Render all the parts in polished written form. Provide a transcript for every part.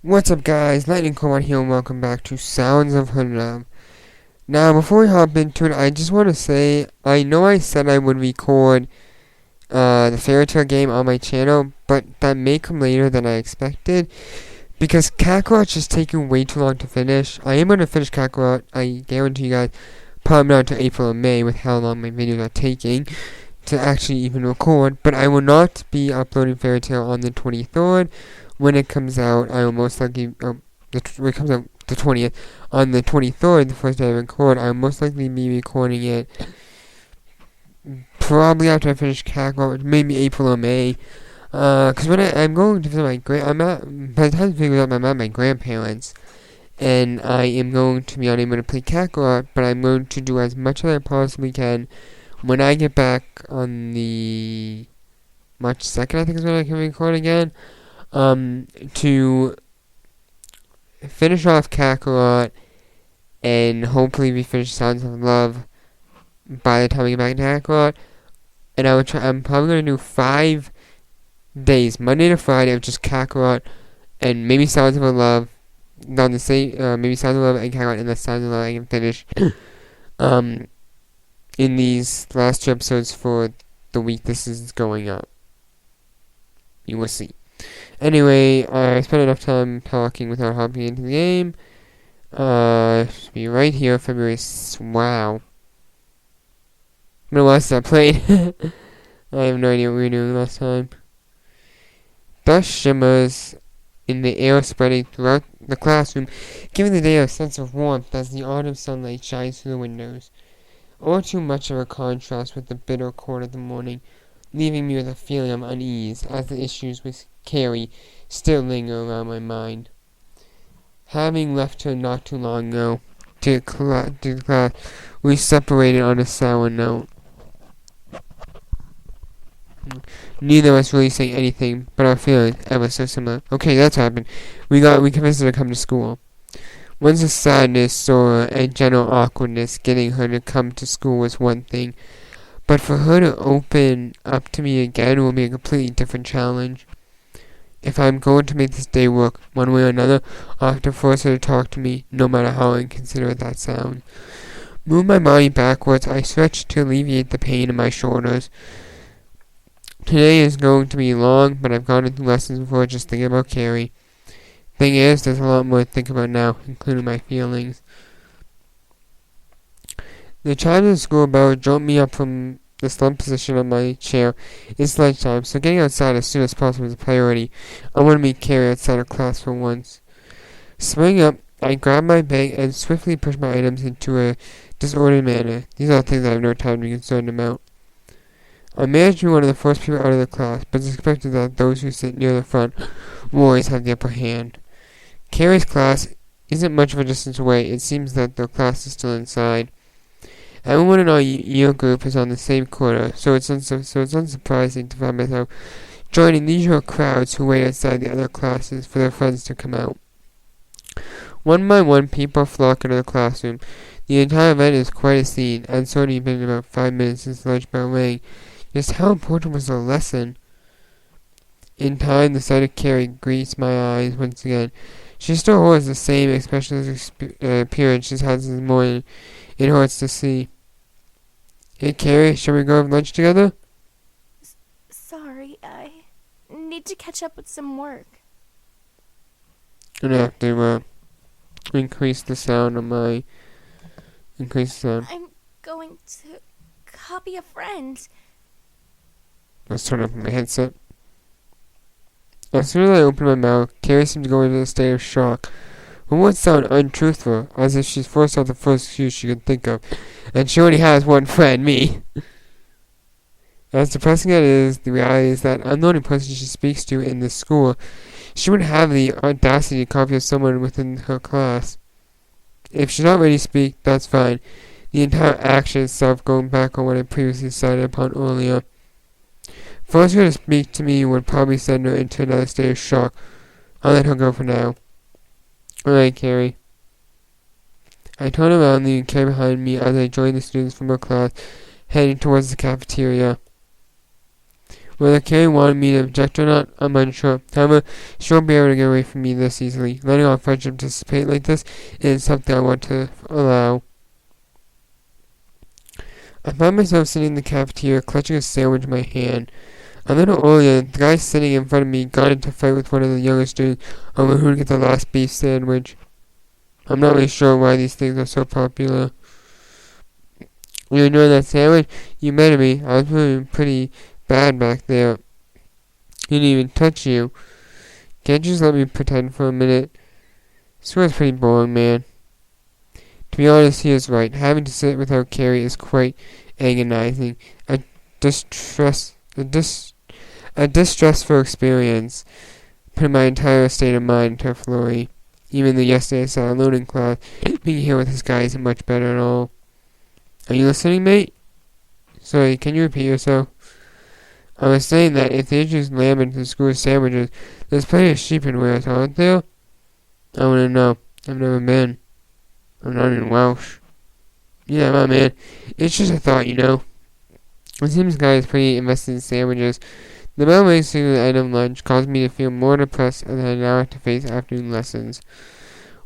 What's up, guys? Lightning Cold here, and welcome back to Sounds of Hoodlum. Now, before we hop into it, I just want to say, I know I said I would record the Fairy Tail game on my channel, but that may come later than I expected, because Kakarot is taking way too long to finish. I am going to finish Kakarot, I guarantee you guys, probably not until April or May, with how long my videos are taking to actually even record, but I will not be uploading Fairy Tail on the 23rd. When it comes out, I will most likely, when it comes out the 20th, on the 23rd, the first day I record, I will most likely be recording it probably after I finish Kakarot, maybe April or May. Cause when I'm going to visit by the time I figure out, I'm at my grandparents, and I am going to be unable to play Kakarot, but I'm going to do as much as I possibly can when I get back on the March 2nd, I think is when I can record again. To finish off Kakarot and hopefully we finish Sounds of Love by the time we get back to Kakarot. And I'm probably going to do 5 days, Monday to Friday, of just Kakarot and maybe Sounds of Love. On the same, maybe Sounds of Love and Kakarot, and the Sounds of Love I can finish in these last 2 episodes for the week this is going up. You will see. Anyway, I spent enough time talking without hopping into the game. Should be right here, February. Wow. When last I played. I have no idea what we were doing last time. Dust shimmers in the air, spreading throughout the classroom, giving the day a sense of warmth as the autumn sunlight shines through the windows. Or too much of a contrast with the bitter cold of the morning, leaving me with a feeling of unease as the issues with Carrie still linger around my mind. Having left her not too long ago to class, we separated on a sour note. Neither of us really saying anything, but our feelings ever so similar. Okay, that's happened. We convinced her to come to school. Once the sadness or a general awkwardness getting her to come to school was one thing, but for her to open up to me again will be a completely different challenge. If I'm going to make this day work one way or another, I'll have to force her to talk to me, no matter how inconsiderate that sounds. Move my body backwards, I stretch to alleviate the pain in my shoulders. Today is going to be long, but I've gone through lessons before just thinking about Carrie. Thing is, there's a lot more to think about now, including my feelings. The chimes of the school bell jolt me up from the slumped position of my chair. It's lunchtime, so getting outside as soon as possible is a priority. I want to meet Carrie outside of class for once. Springing up, I grab my bag and swiftly push my items into a disordered manner. These are things I have no time to be concerned about. I managed to be one of the first people out of the class, but it's expected that those who sit near the front will always have the upper hand. Carrie's class isn't much of a distance away. It seems that the class is still inside. Everyone in our year group is on the same quarter, so it's unsurprising to find myself joining the usual crowds who wait outside the other classes for their friends to come out. One by one, people flock into the classroom. The entire event is quite a scene, and it's only been about 5 minutes since lunch bell rang. Just how important was the lesson? In time, the sight of Carrie greets my eyes once again. She still holds the same expressionless appearance she's had since the morning. It hurts to see. Hey, Carrie, shall we go have lunch together? Sorry, I need to catch up with some work. I'm gonna have to increase the sound on my... Increase the sound. I'm going to copy a friend. Let's turn up my headset. As soon as I open my mouth, Carrie seems to go into a state of shock. Her words sound untruthful, as if she's forced out the first excuse she could think of, and she only has one friend, me. As depressing as it is, the reality is that I'm the only person she speaks to in this school. She wouldn't have the audacity to copy someone within her class. If she's not ready to speak, that's fine. The entire action itself going back on what I previously decided upon earlier. Forcing her to speak to me would probably send her into another state of shock. I'll let her go for now. Alright, Carrie. I turn around, leaving Carrie behind me as I join the students from her class, heading towards the cafeteria. Whether Carrie wanted me to object or not, I'm unsure. However, she won't be able to get away from me this easily. Letting our friendship dissipate like this is something I want to allow. I found myself sitting in the cafeteria, clutching a sandwich in my hand. A little earlier, the guy sitting in front of me got into a fight with one of the younger students over who would get the last beef sandwich. I'm not really sure why these things are so popular. You enjoying that sandwich? You made me. I was feeling pretty bad back there. He didn't even touch you. Can't you just let me pretend for a minute? School's pretty boring, man. To be honest, he is right. Having to sit without Carrie is quite agonizing. A distressful experience. Put my entire state of mind into a flurry. Even though yesterday I sat alone in class, being here with this guy isn't much better at all. Are you listening, mate? Sorry, can you repeat yourself? I was saying that if they introduce lamb into the school sandwiches, there's plenty of sheep in Wales, aren't there? I want to know. I've never been. I'm not in Welsh. Yeah, my man. It's just a thought, you know. It seems the guy is pretty invested in sandwiches. The bell rings to the end of lunch caused me to feel more depressed as I now have to face afternoon lessons.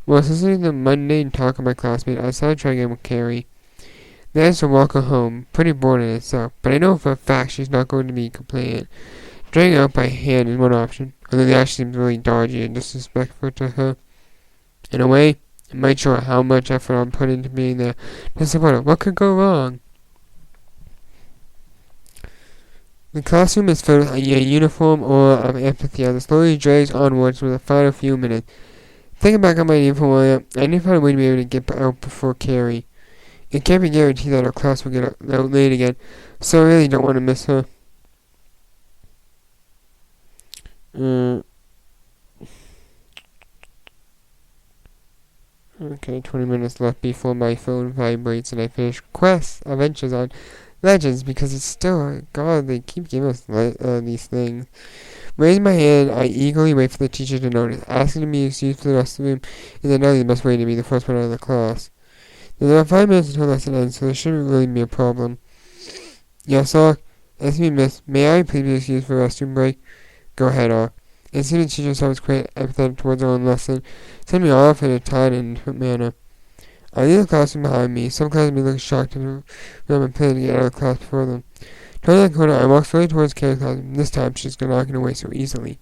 While listening to the mundane talk of my classmates, I decided to try again with Carrie. There's to walk her home, pretty bored in itself, but I know for a fact she's not going to be compliant. Dragging her out by hand is one option, although the action seems really dodgy and disrespectful to her. In a way, it might show how much effort I'm putting into being there to support her. What could go wrong? The classroom is filled with a uniform aura of empathy as it slowly drags onwards for the final few minutes. Thinking back on my name for a while, I need to find a way to be able to get out before Carrie. It can't be guaranteed that our class will get out late again, so I really don't want to miss her. Okay, 20 minutes left before my phone vibrates and I finish Quest Adventures on Legends because it's still, God, they keep giving us these things. Raising my hand, I eagerly wait for the teacher to notice. Asking to be excused for the rest of the room is another the best way to be the first one out of the class. There's about 5 minutes until lesson ends, so there shouldn't really be a problem. Yes, sir. Excuse me, miss. May I please be excused for a restroom break? Go ahead, It seemed the teacher sounds quite empathetic towards our own lesson, sending me off in a tired and indifferent manner. I leave the classroom behind me. Some classmates look shocked and I'm planning to get out of the class before them. Turning the corner, I walk slowly towards Carrie's classroom. This time, she's not getting away so easily.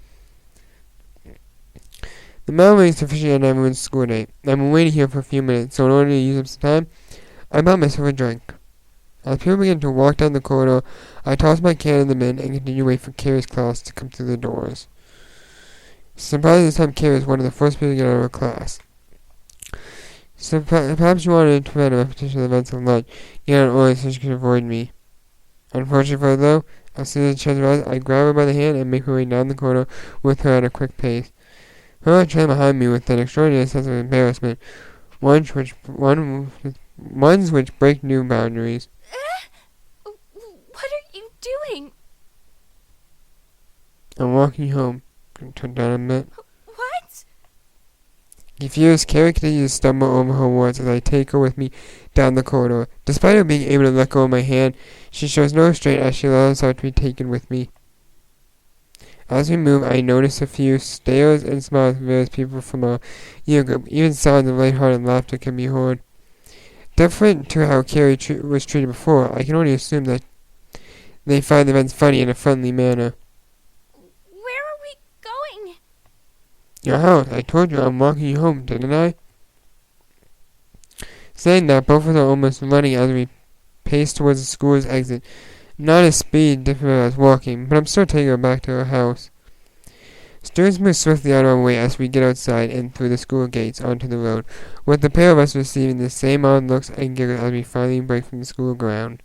The bell rings to officially end everyone's school day. I've been waiting here for a few minutes, so in order to use up some time, I bought myself a drink. As people begin to walk down the corridor, I toss my can in the bin and continue to wait for Carrie's class to come through the doors. Surprisingly, this time Carrie is one of the first people to get out of her class. So perhaps you wanted to prevent a repetition of the events of lunch, get out early so she could avoid me. Unfortunately for her, though, as soon as the chance arises, I grab her by the hand and make my way down the corridor with her at a quick pace. Her trailed behind me with an extraordinary sense of embarrassment, ones which break new boundaries. What are you doing? I'm walking home. Turn down a bit. What? Confused, Carrie continues to stumble over her words as I take her with me down the corridor. Despite her being able to let go of my hand, she shows no restraint as she allows herself to be taken with me. As we move, I notice a few stares and smiles from various people from our year group. Even sounds of lighthearted laughter can be heard. Different to how Carrie was treated before, I can only assume that they find the events funny in a friendly manner. Where are we going? Your house. I told you I'm walking you home, didn't I? Saying that, both of us are almost running as we pace towards the school's exit. Not a speed different as walking, but I'm still taking her back to her house. Students move swiftly out of our way as we get outside and through the school gates onto the road, with the pair of us receiving the same odd looks and giggles as we finally break from the school ground.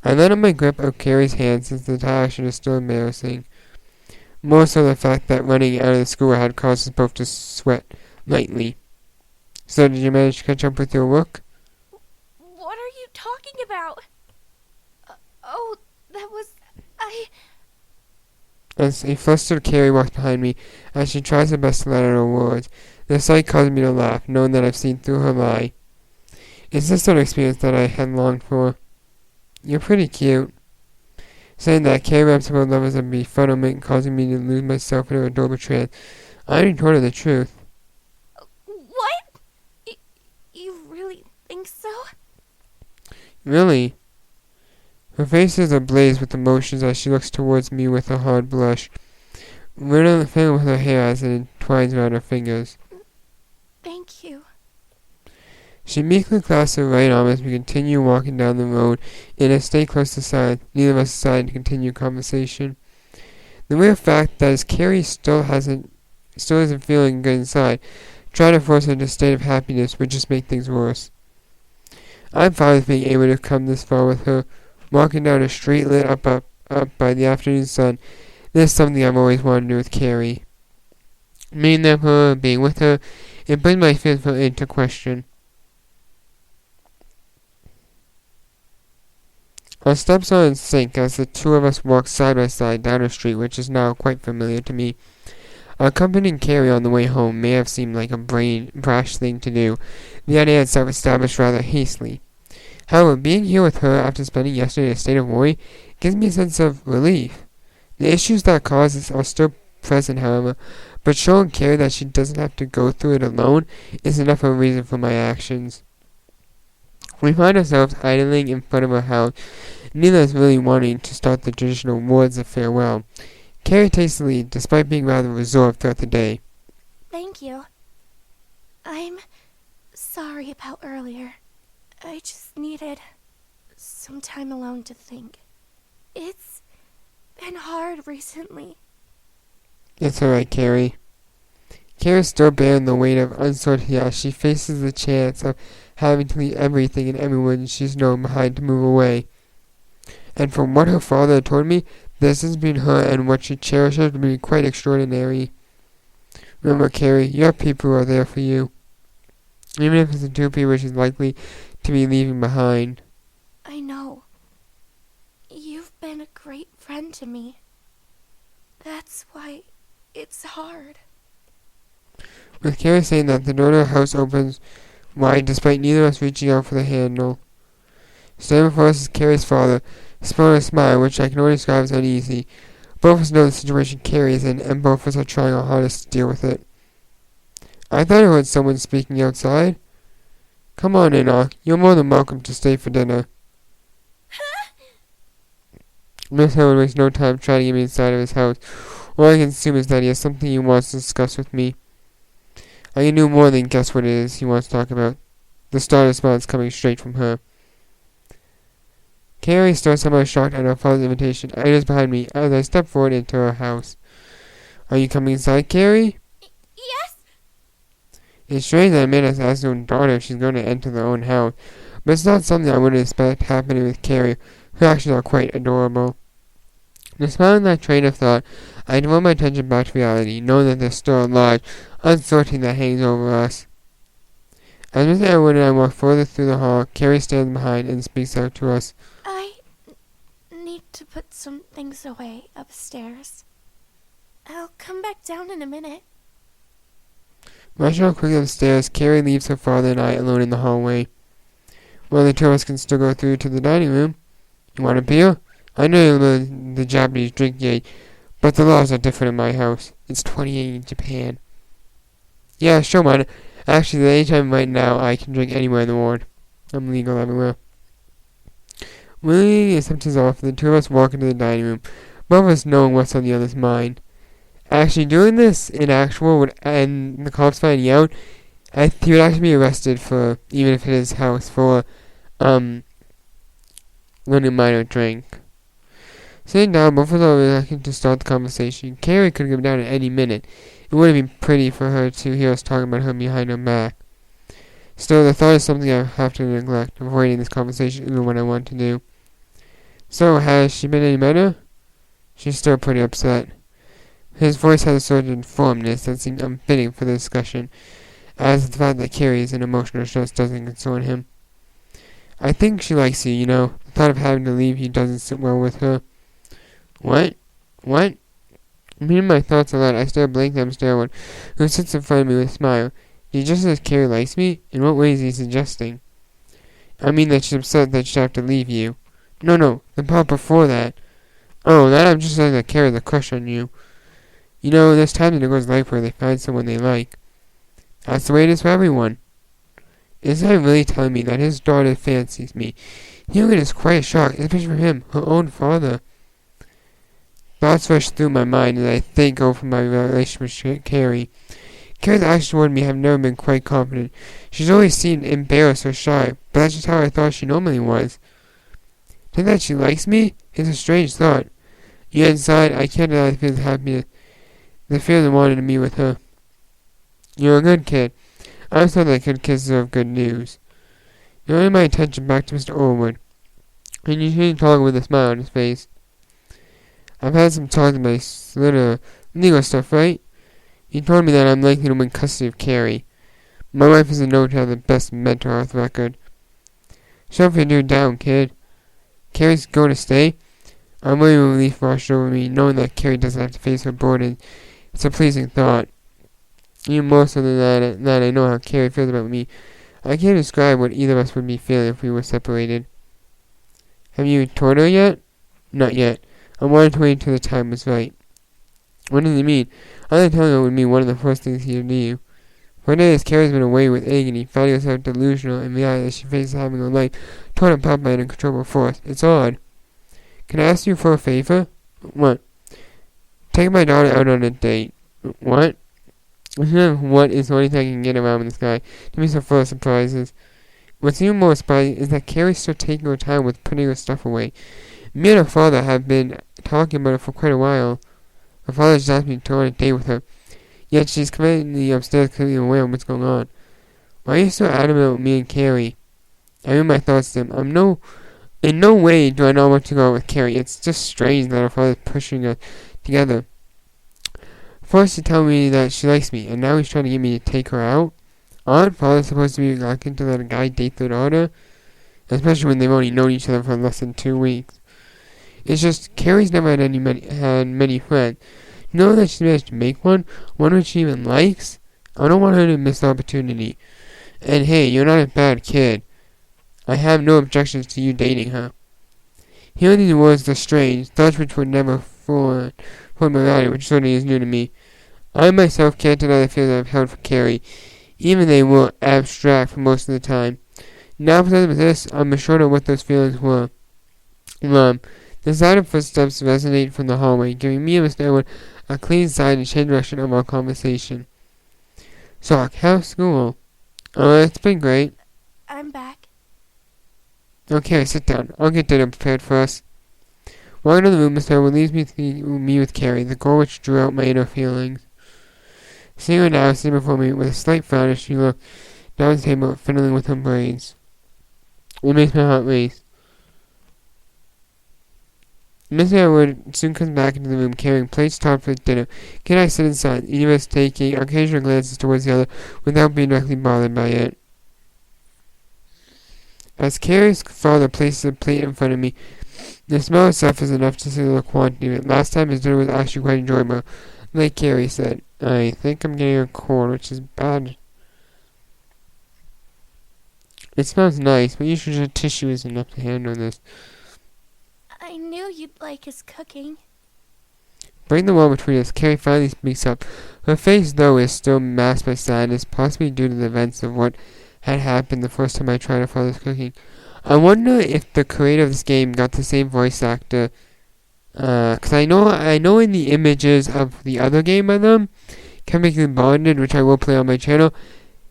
I let up my grip of Carrie's hand since the action is still embarrassing. More so the fact that running out of the school had caused us both to sweat lightly. So did you manage to catch up with your work? What are you talking about? Oh, that was... As a flustered Carrie walks behind me, as she tries her best to let out her words, the sight causes me to laugh, knowing that I've seen through her lie. It's this sort of experience that I had longed for. You're pretty cute. saying that Carrie wraps up her levels of befuddlement, causing me to lose myself in her adorable trance. I already told her the truth. What? You really think so? Really? Her face is ablaze with emotions as she looks towards me with a hard blush, fiddling with her hair as it entwines around her fingers. Thank you. She meekly clasps her right arm as we continue walking down the road in a stay close to silence. Neither of us decide to continue conversation. The mere fact that as Carrie still isn't feeling good inside, trying to force her into a state of happiness would just make things worse. I'm fine with being able to come this far with her, walking down a street lit up by the afternoon sun. This is something I've always wanted to do with Carrie. Meeting her, being with her, it brings my feelings into question. Our steps are in sync as the two of us walk side by side down a street which is now quite familiar to me. Accompanying Carrie on the way home may have seemed like a brash thing to do, the idea itself established rather hastily. However, being here with her after spending yesterday in a state of worry gives me a sense of relief. The issues that caused this are still present, however, but showing Carrie that she doesn't have to go through it alone is enough of a reason for my actions. We find ourselves idling in front of her house, neither is really wanting to start the traditional words of farewell. Carrie takes the lead, despite being rather reserved throughout the day. Thank you. I'm sorry about earlier. I just needed some time alone to think. It's been hard recently. It's alright, Carrie. Carrie's still bearing the weight of uncertainty as she faces the chance of having to leave everything and everyone she's known behind to move away. And from what her father had told me, the distance between her and what she cherishes would be quite extraordinary. Remember, Carrie, you have people who are there for you, even if it's the two people she's likely to be leaving behind. I know. You've been a great friend to me. That's why it's hard. With Carrie saying that, the door to her house opens wide despite neither of us reaching out for the handle. Standing before us is Carrie's father, sporting a smile which I can only describe as uneasy. Both of us know the situation Carrie is in, and both of us are trying our hardest to deal with it. I thought I heard someone speaking outside. Come on, Enoch. You're more than welcome to stay for dinner. Miss Howard wastes no time trying to get me inside of his house. All I can assume is that he has something he wants to discuss with me. I can do more than guess what it is he wants to talk about. The startled response coming straight from her. Carrie, still somehow shocked at her father's invitation, enters behind me as I step forward into her house. Are you coming inside, Carrie? Yes? It's strange that a man has asked his own daughter if she's going to enter their own house, but it's not something I wouldn't expect happening with Carrie. Her actions are quite adorable. Despite that train of thought, I devote my attention back to reality, knowing that there's still a large uncertainty that hangs over us. As Mr. Edward and I walk further through the hall, Carrie stands behind and speaks out to us. I need to put some things away upstairs. I'll come back down in a minute. Rushing her quickly upstairs, Carrie leaves her father and I alone in the hallway. Well, the two of us can still go through to the dining room. You want a beer? I know you learned the Japanese drink gate, but the laws are different in my house. It's 28 in Japan. Yeah, sure, man. Actually, at any time right now, I can drink anywhere in the world. I'm legal everywhere. Willingly accepts his offer, the two of us walk into the dining room, both of us knowing what's on the other's mind. Actually, doing this in actual and the cops finding out, he would actually be arrested for, even if it is his house, for, learning a minor drink. Sitting down, both of us are looking to start the conversation. Carrie could come down at any minute. It wouldn't be pretty for her to hear us talking about her behind her back. Still, the thought is something I have to neglect. Avoiding this conversation isn't what I want to do. So, has she been any better? She's still pretty upset. His voice has a certain firmness that seemed unfitting for the discussion, as the fact that Carrie is in emotional distress doesn't concern him. I think she likes you, you know. The thought of having to leave you doesn't sit well with her. What? What? Reading my thoughts aloud, I stare blankly at Mr. Elwood, who sits in front of me with a smile. He just says Carrie likes me? In what way is he suggesting? I mean that she's upset that she'll have to leave you. No, the part before that. Oh, that I'm just letting that carry the crush on you. You know, there's times in a girl's life where they find someone they like. That's the way it is for everyone. Is that really telling me that his daughter fancies me? Hearing is quite a shock, especially for him, her own father. Thoughts rush through my mind as I think over my relationship with Carrie. Carrie's actions toward me have never been quite confident. She's always seemed embarrassed or shy, but that's just how I thought she normally was. Think that she likes me? It's a strange thought. Yet inside, I can't deny the feeling of happiness, the feeling of wanting to meet with her. You're a good kid. I always thought that good kids deserve good news. Turning my attention back to Mr. Orwood, and you see him talking with a smile on his face. I've had some talk with my little legal stuff, right? He told me that I'm likely to win custody of Carrie. My wife is known to have the best mental health record. Shove your dude down, kid. Carrie's going to stay? I'm really relief washed over me, knowing that Carrie doesn't have to face her burden. It's a pleasing thought. Even more so than that I know how Carrie feels about me. I can't describe what either of us would be feeling if we were separated. Have you told her yet? Not yet. I wanted to wait until the time was right. What does he mean? I thought telling her would be one of the first things he'd do. For days, Carrie's been away with agony, finding herself delusional and realizing that she faces having her life torn apart by an uncontrollable force. It's odd. Can I ask you for a favor? What? Take my daughter out on a date. What? What is the only thing I can get around with this guy? To be so full of surprises. What's even more surprising is that Carrie's still taking her time with putting her stuff away. Me and her father have been talking about it for quite a while. Her father just asked me to go on a date with her. Yet she's completely upstairs, clearly aware of what's going on. Why are you so adamant about me and Carrie? I read my thoughts to him. In no way do I not want to go out with Carrie. It's just strange that her father's pushing us together. First to tell me that she likes me, and now he's trying to get me to take her out? Aren't fathers supposed to be reluctant to let a guy date their daughter? Especially when they've only known each other for less than 2 weeks. It's just, Carrie's never had many friends. You know that she's managed to make one which she even likes? I don't want her to miss the opportunity. And hey, you're not a bad kid. I have no objections to you dating her. Hearing these words are strange, thoughts which would never form my reality, which certainly is new to me. I myself can't deny the feelings I've held for Carrie, even they were abstract for most of the time. Now presented with this, I'm assured of what those feelings were. The sound of footsteps resonate from the hallway, giving me and Mr. Edward a clean sight and change direction of our conversation. So, how's school? Oh, it's been great. I'm back. Okay, sit down. I'll get dinner prepared for us. Walking to the room, Mr. Edward leaves me with Carrie, the girl which drew out my inner feelings. Seeing her now sitting before me with a slight frown as she looked down the table, fiddling with her braids. It makes my heart race. Mr. Edward soon comes back into the room carrying plates topped with dinner. Kid and I sit inside, each of us taking occasional glances towards the other without being directly bothered by it. As Carrie's father places a plate in front of me, the smell itself is enough to signal the quantity of it. Last time his dinner was actually quite enjoyable. Like Carrie said, I think I'm getting a cold, which is bad. It smells nice, but usually tissue is enough to handle this. I knew you'd like his cooking. Breaking the wall between us, Carrie finally speaks up. Her face, though, is still masked by sadness, possibly due to the events of what had happened the first time I tried her father's cooking. I wonder if the creator of this game got the same voice actor. Cause I know in the images of the other game of them, Chemically Bonded, which I will play on my channel,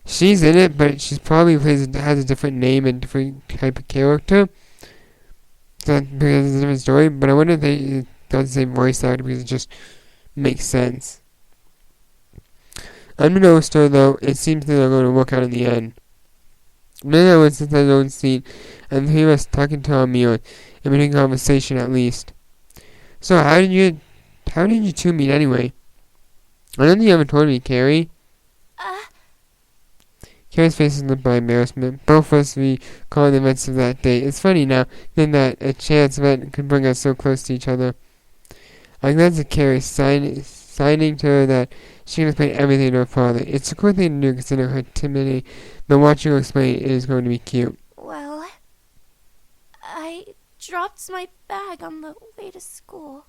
she's in it, but she's probably has a different name and different type of character. So because it's a different story, but I wonder if they got the same voice actor because it just makes sense. Unbeknownst to her, though, it seems that they're going to work out in the end. Then I went since I own seat, and the three of us talking to our meal, and making conversation at least. So how did you two meet anyway? I don't think you ever told me, Carrie. Carrie's face is lit by embarrassment. Both of us recalling the events of that day. It's funny now, then that a chance event could bring us so close to each other. I glanced at Carrie, signing to her that she can explain everything to her father. It's a cool thing to do considering her timidity, but watching her explain it is going to be cute. Well, I dropped my bag on the way to school.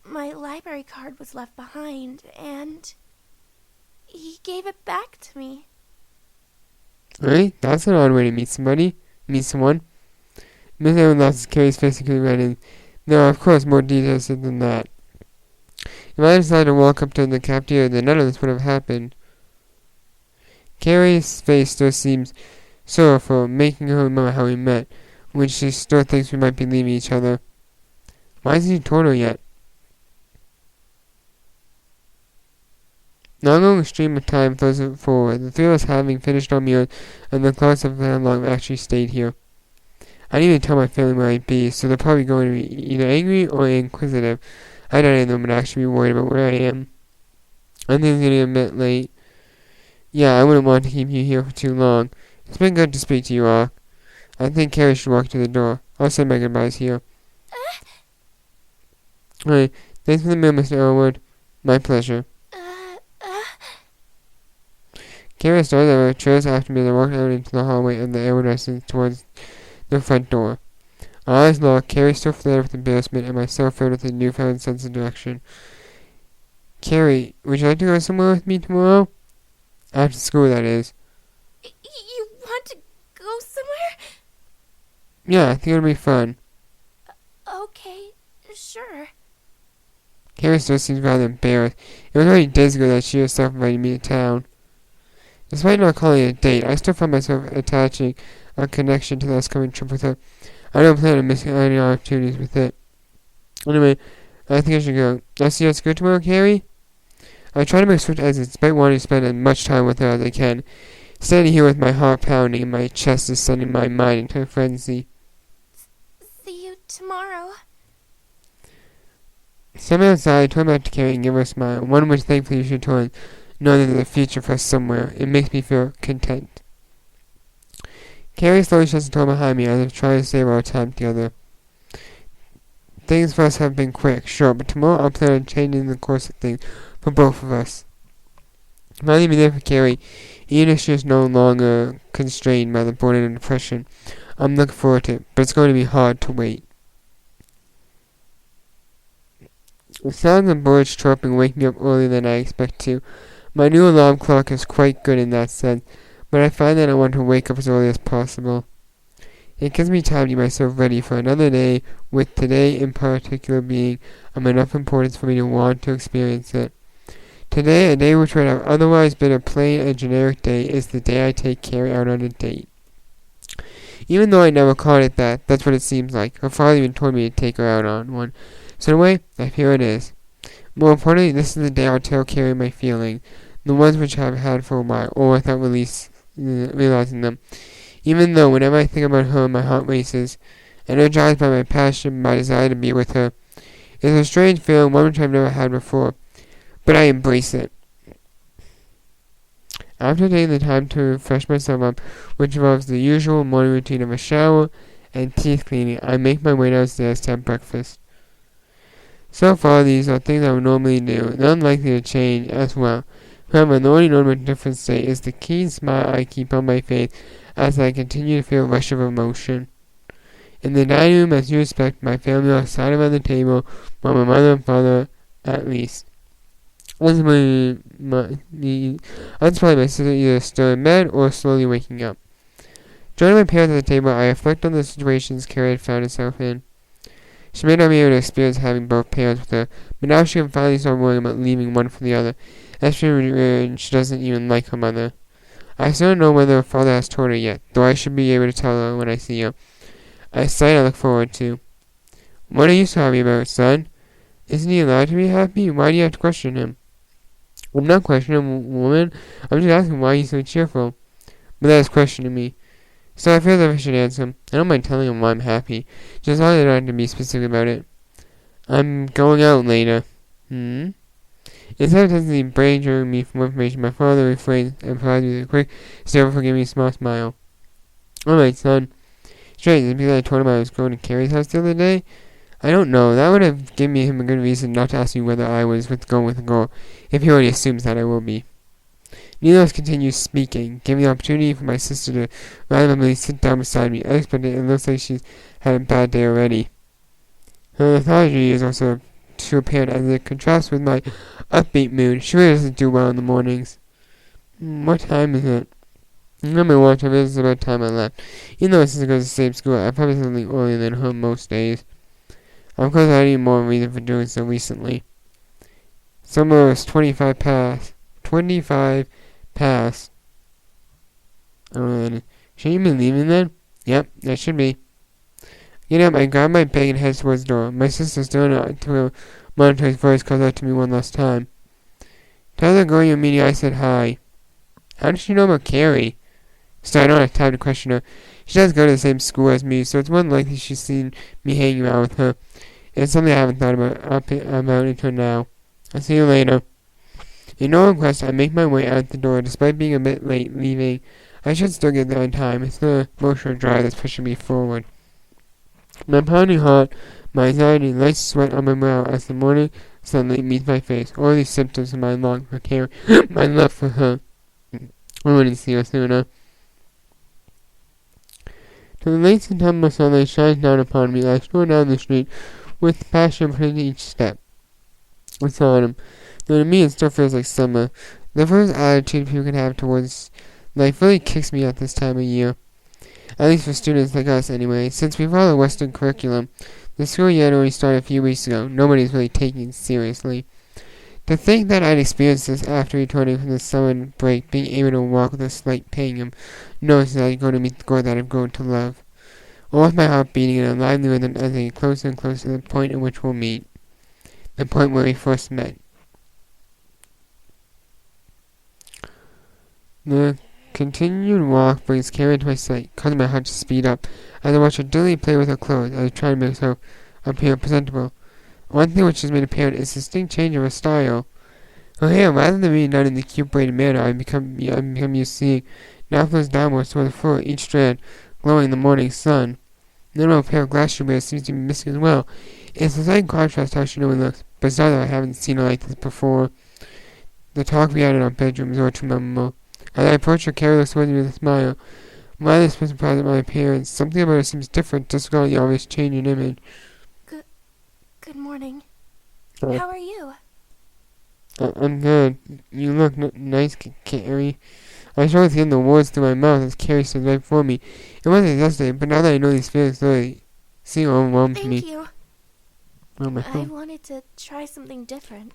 my library card was left behind, and he gave it back to me. Really? That's an odd way to meet somebody. Meet someone. Miss Aaron laughs as Carrie's face quickly reddened. There are, of course, more details than that. If I decided to walk up to the cafeteria, then none of this would have happened. Carrie's face still seems sorrowful, making her remember how we met, when she still thinks we might be leaving each other. Why hasn't he told her yet? Now going a stream of time flows forward, the three of us having finished our meals, and the clocks of how long we actually stayed here. I didn't even tell my family where I'd be, so they're probably going to be either angry or inquisitive. I doubt any of them would actually be worried about where I am. I think it's getting a bit late. Yeah, I wouldn't want to keep you here for too long. It's been good to speak to you all. I think Carrie should walk to the door. I'll say my goodbyes here. Alright, thanks for the meal, Mr. Elwood. My pleasure. Carrie started over, trails after me as I walked out into the hallway of the Elwood residence towards the front door. Our eyes locked, Carrie still flared with embarrassment, and myself filled with a newfound sense of direction. Carrie, would you like to go somewhere with me tomorrow? After school, that is. You want to go somewhere? Yeah, I think it'll be fun. Okay, sure. Carrie still seems rather embarrassed. It was already days ago that she herself invited me to town. Despite not calling it a date, I still found myself attaching a connection to the upcoming trip with her. I don't plan on missing any opportunities with it. Anyway, I think I should go. I'll see you at school tomorrow, Carrie? I try to make swift exits despite wanting to spend as much time with her as I can. Standing here with my heart pounding and my chest is sending my mind into a frenzy. See you tomorrow. Standing outside, I turn back to Carrie and give her a smile, one which thankfully she returned, knowing that there's a future for us somewhere. It makes me feel content. Carrie slowly shuts the door behind me as I try to save our time together. Things for us have been quick, sure, but tomorrow I'll plan on changing the course of things for both of us. If I be there for Carrie, even if she is no longer constrained by the burden and depression, I'm looking forward to it, but it's going to be hard to wait. The sounds of birds chirping wake me up earlier than I expect to. My new alarm clock is quite good in that sense, but I find that I want to wake up as early as possible. It gives me time to get myself ready for another day, with today in particular being of enough importance for me to want to experience it. Today, a day which would have otherwise been a plain and generic day, is the day I take Carrie out on a date. Even though I never called it that, that's what it seems like. Her father even told me to take her out on one. So in a way, here it is. More importantly, this is the day I'll tell Carrie my feelings, the ones which I've had for a while, or without realizing them. Even though whenever I think about her, my heart races, energized by my passion, my desire to be with her. It's a strange feeling, one which I've never had before, but I embrace it. After taking the time to freshen myself up, which involves the usual morning routine of a shower and teeth cleaning, I make my way downstairs to have breakfast. So far, these are things I would normally do, and unlikely to change as well. However, the only notable difference today is the keen smile I keep on my face as I continue to feel a rush of emotion. In the dining room, as you expect, my family are sat around the table, while my mother and father, at least. Ultimately, my sister either still in bed or slowly waking up. Joining my parents at the table, I reflect on the situations Carrie had found herself in. She may not be able to experience having both parents with her, but now she can finally start worrying about leaving one for the other, especially when she doesn't even like her mother. I still don't know whether her father has told her yet, though I should be able to tell her when I see her. A sight I look forward to. What are you so happy about, son? Isn't he allowed to be happy? Why do you have to question him? I'm not questioning him, woman. I'm just asking why he's so cheerful. But that is questioning me. So I feel that I should answer him. I don't mind telling him why I'm happy, just as long as I don't have to be specific about it. I'm going out later. Instead of testing brain during me for more information, my father refrains and provides me with a quick, still forgiving small smile. Alright, son. Strange, is it because I told him I was going to Carrie's house the other day? I don't know. That would have given him a good reason not to ask me whether I was going with a girl, if he already assumes that I will be. Neither of us continues speaking, giving the opportunity for my sister to randomly sit down beside me. Unexpected, it looks like she's had a bad day already. Her lethargy is also to a parent as it contrasts with my upbeat mood. She really doesn't do well in the mornings. What time is it? Let me watch. This is about time I left. Even though since I go to the same school, I probably something earlier than her most days. Of course, I need more reason for doing so recently. Summer was 25 past. 25 past. Should you be leaving then? Yep, that should be. Getting up, I grab my bag and head towards the door. My sister, still not to a monitoring voice, calls out to me one last time. Tell the girl you're meeting I said hi. How does she know about Carrie? So I don't have time to question her. She does go to the same school as me, so it's more than likely she's seen me hanging around with her. It's something I haven't thought about until now. I'll see you later. In no request, I make my way out the door, despite being a bit late leaving. I should still get there on time. It's the emotional drive that's pushing me forward. My pounding heart, my anxiety, light sweat on my brow as the morning sunlight meets my face. All these symptoms of my longing for Carrie, my love for her. I wouldn't see her sooner. Till the late September sunlight shines down upon me, I stroll down the street with passion putting each step. It's autumn, though to me it still feels like summer. The first attitude people can have towards life really kicks me at this time of year. At least for students like us anyway, since we follow Western curriculum. The school year had only started a few weeks ago. Nobody's really taking it seriously. To think that I'd experienced this after returning from the summer break, being able to walk with a slight pang of notice that I'd go to meet the girl that I've grown to love. All with my heart beating in a lively rhythm as I get closer and closer to the point at which we'll meet. The point where we first met. The continued walk brings Carrie into my sight, causing my heart to speed up as I watch her daily play with her clothes as I try to make herself appear presentable. One thing which has made apparent is a distinct change of her style. Her hair, rather than being done in the cute braided manner I've become used to seeing, now flows downwards toward the floor, each strand glowing in the morning sun. The little pair of glasses she wears seems to be missing as well. It's a slight contrast how she normally looks. Bizarre that I haven't seen her like this before. The talk we had in our bedrooms were too memorable. As I approach her, Carrie looks towards me with a smile. Rather than surprised at my appearance, something about her seems different, disregarding the obvious change in image. Good morning. How are you? I'm good. You look nice, Carrie. I struggled to get the words through my mouth as Carrie stood right before me. It wasn't yesterday, but now that I know these feelings really seem overwhelmed to me. Thank you. I wanted to try something different.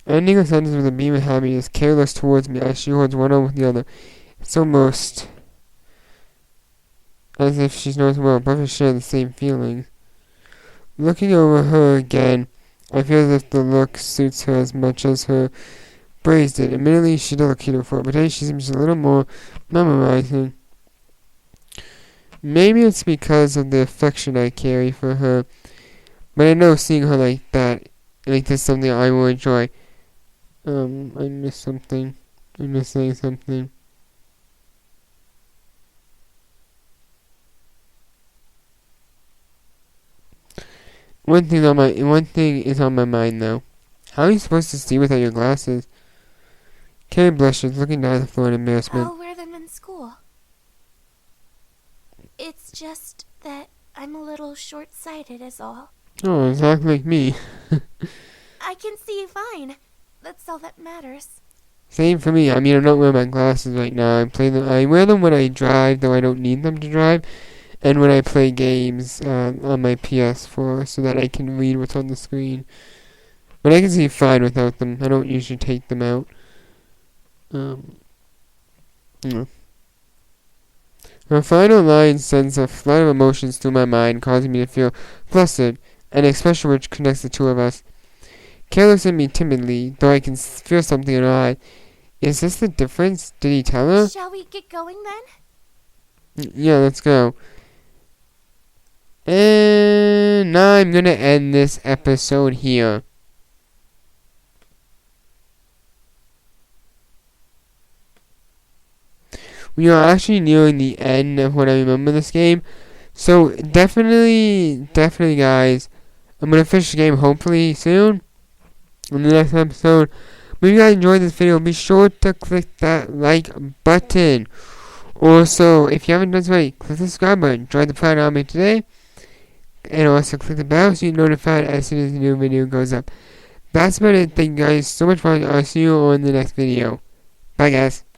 Ending a sentence with a beam of happiness, Carrie looks towards me as she holds one arm with the other. It's almost as if she's knows well, both share the same feelings. Looking over her again, I feel as if the look suits her as much as her braids did. Admittedly, she does look cuter for it, but today she seems a little more memorizing. Maybe it's because of the affection I carry for her, but I know seeing her like that, like this, is something I will enjoy. I missed something. I missed saying something. One thing is on my mind though. How are you supposed to see without your glasses? Carrie blushes, looking down at the floor in embarrassment. I'll wear them in school. It's just that I'm a little short-sighted is all. Oh, exactly like me. I can see fine. That's all that matters. Same for me. I mean, I'm not wearing my glasses right now. I wear them when I drive, though I don't need them to drive, and when I play games on my PS4, so that I can read what's on the screen. But I can see fine without them. I don't usually take them out. Her final line sends a flood of emotions through my mind, causing me to feel flustered, an expression which connects the two of us. Carrie looks at me timidly, though I can feel something in her eye. Is this the difference? Did he tell her? Shall we get going then? Yeah, let's go. And now I'm gonna end this episode here. We are actually nearing the end of what I remember this game. So definitely guys, I'm gonna finish the game hopefully soon. In the next episode. If you guys enjoyed this video, be sure to click that like button. Also, if you haven't done so already, click the subscribe button, join the Pride Army today, and also click the bell so you're notified as soon as a new video goes up. That's about it. Thank you guys so much for watching. I'll see you on the next video. Bye guys.